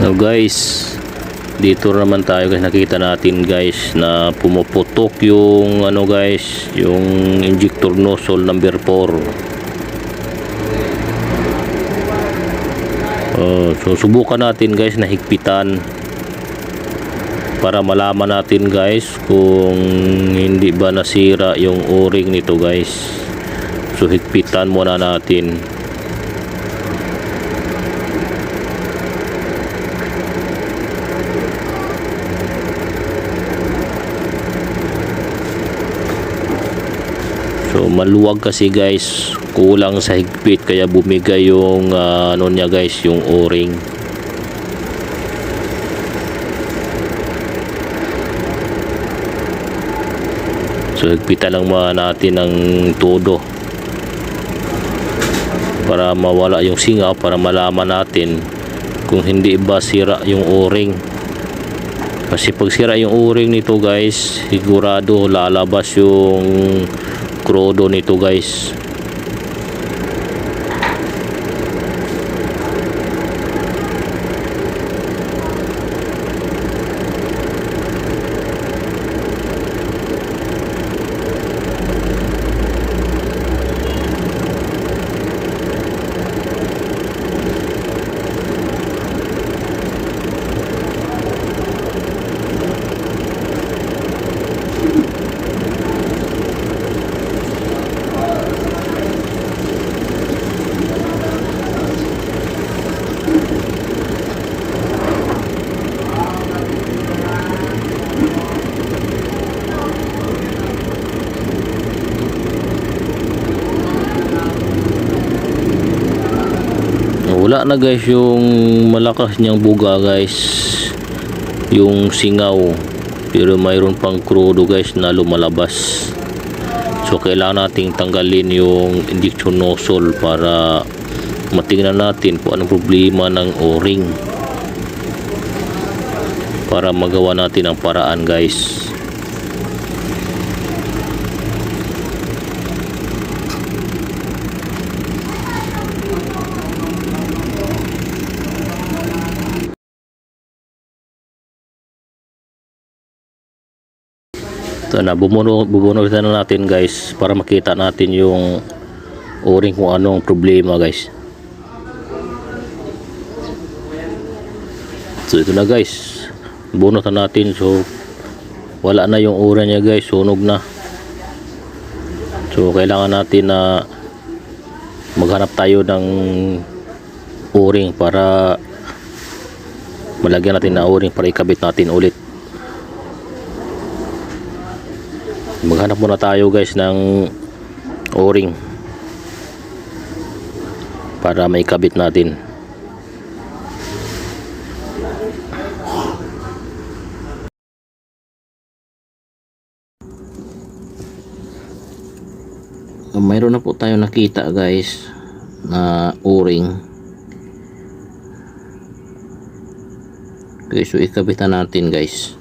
So guys, dito naman tayo guys, nakita natin guys na pumuputok yung ano guys, yung injector nozzle number 4. So subukan natin guys na higpitan para malaman natin guys kung hindi ba nasira yung o-ring nito guys. So higpitan muna natin. So maluwag kasi guys, kulang sa higpit kaya bumigay yung ano niya guys, yung o-ring. So higpitan lang muna natin ng todo para mawala yung singaw, para malaman natin kung hindi ba sira yung o-ring. Kasi pag sira yung o-ring nito guys, sigurado lalabas yung krodo nito guys. Wala na guys yung malakas niyang buga guys, yung singaw, pero mayroon pang krudo guys na lumalabas. So kailangan nating tanggalin yung injection nozzle para matingnan natin kung anong problema ng o-ring, para magawa natin ang paraan guys. So na bubunutin na natin guys para makita natin yung o-ring kung anong problema guys. So ito na guys, bunutan natin. So wala na yung o-ring niya guys, sunog na. So kailangan natin na maghanap tayo ng o-ring para malagyan natin na o-ring para ikabit natin ulit. Maghanap muna tayo guys ng o-ring para may kabit natin. Mayroon na po tayo nakita guys na o-ring. Okay, so ikabitan natin guys.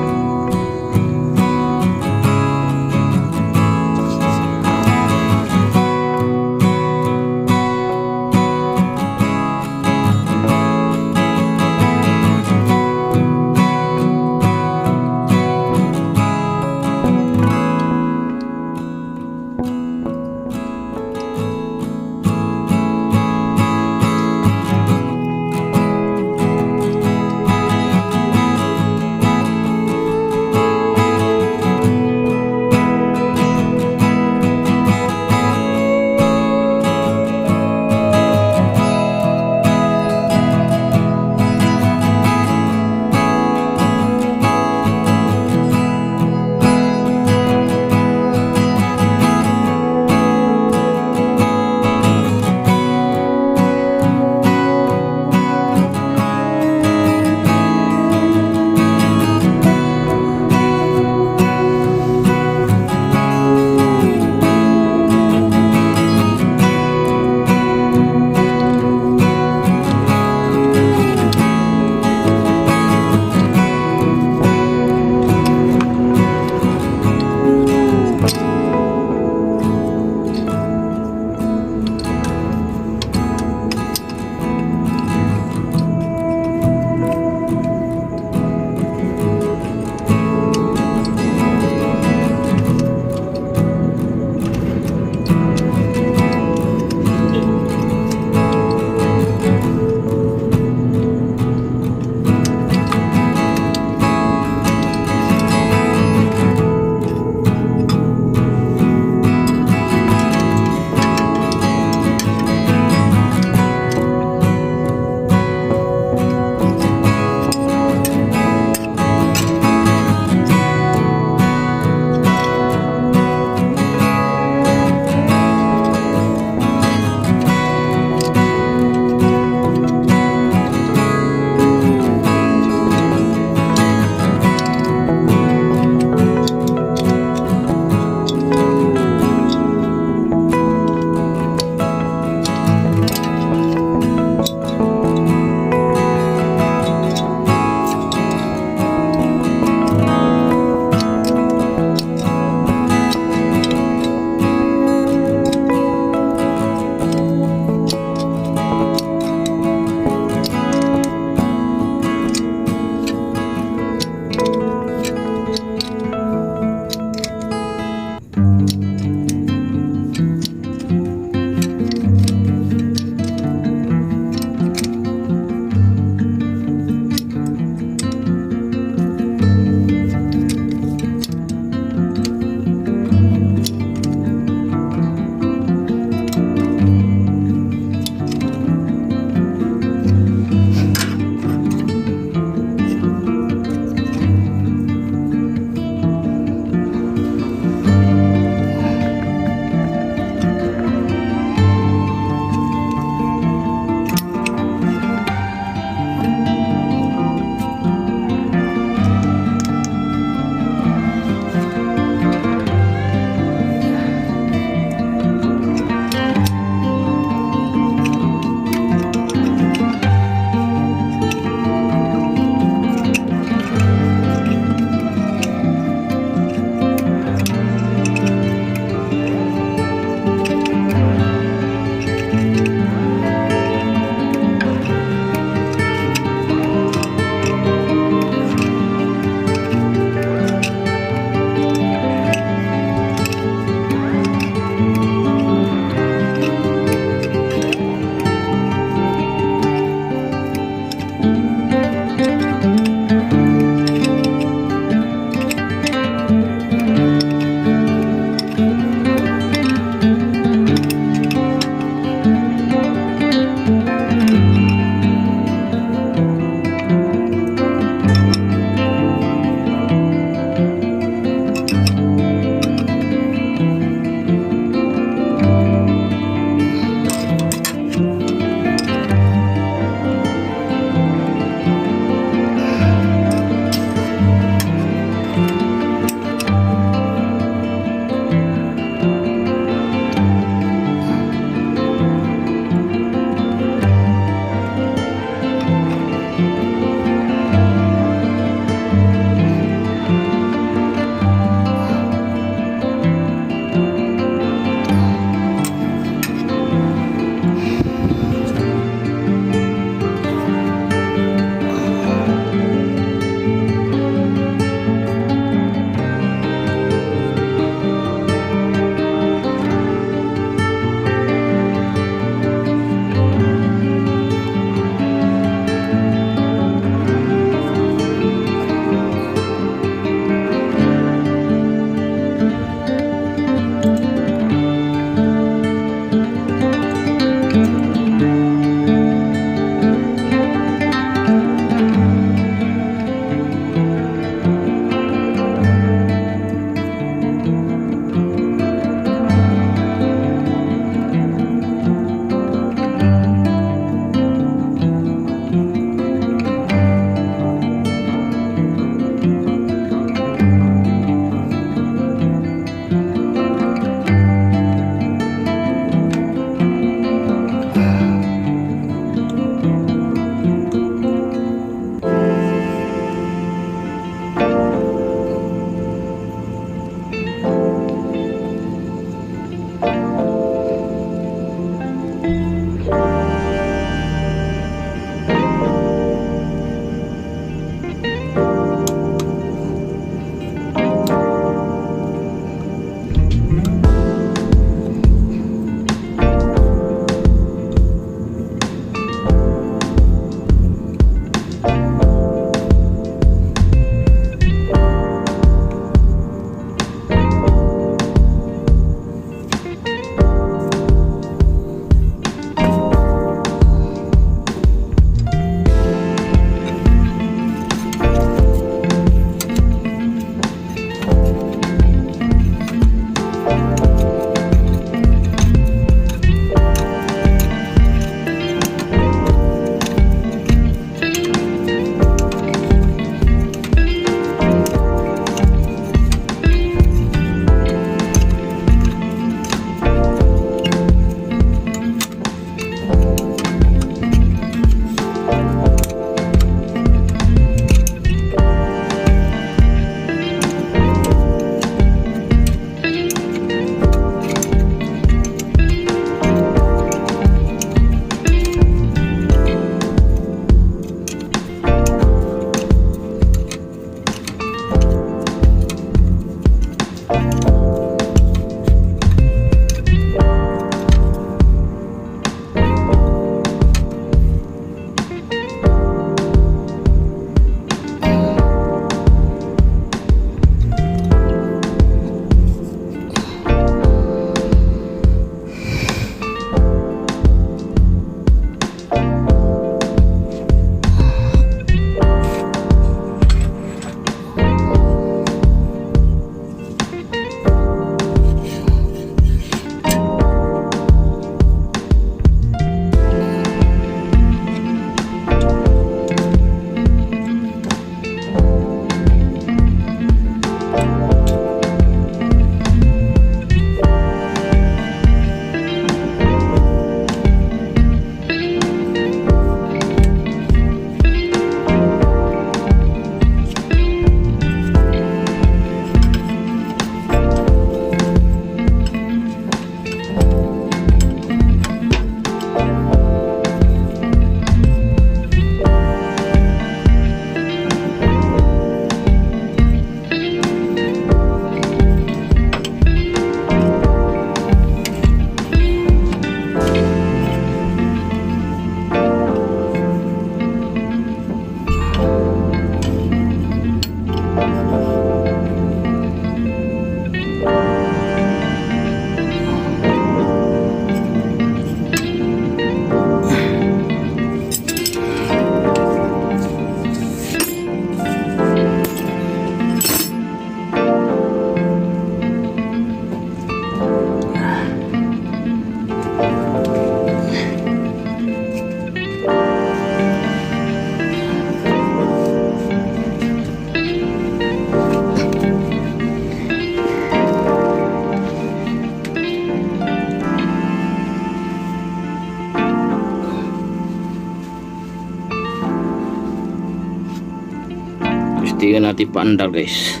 tingnan natin paandar guys.